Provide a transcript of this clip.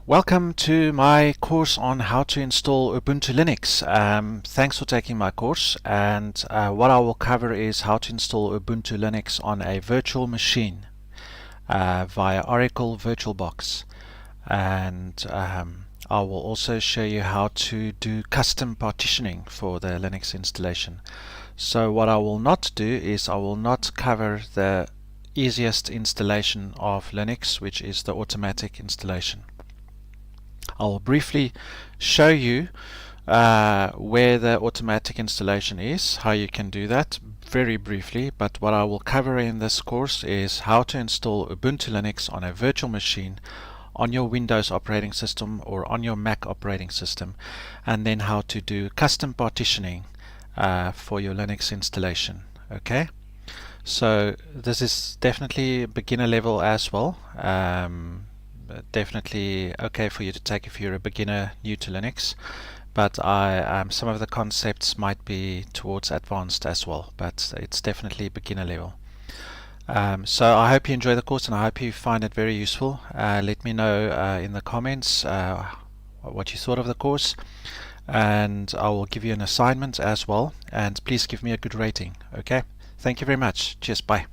Welcome to my course on how to install Ubuntu Linux. Thanks for taking my course, and what I will cover is how to install Ubuntu Linux on a virtual machine via Oracle VirtualBox. And I will also show you how to do custom partitioning for the Linux installation. So what I will not do is I will not cover the easiest installation of Linux, which is the automatic installation. I'll briefly show you where the automatic installation is, how you can do that very briefly, but what I will cover in this course is how to install Ubuntu Linux on a virtual machine on your Windows operating system or on your Mac operating system, and then how to do custom partitioning for your Linux installation. Okay, so this is definitely beginner level as well. Definitely okay for you to take if you're a beginner new to Linux, but some of the concepts might be towards advanced as well, but it's definitely beginner level. So I hope you enjoy the course and I hope you find it very useful. Let me know in the comments what you thought of the course, and I will give you an assignment as well, and please give me a good rating. Okay, thank you very much. Cheers, bye.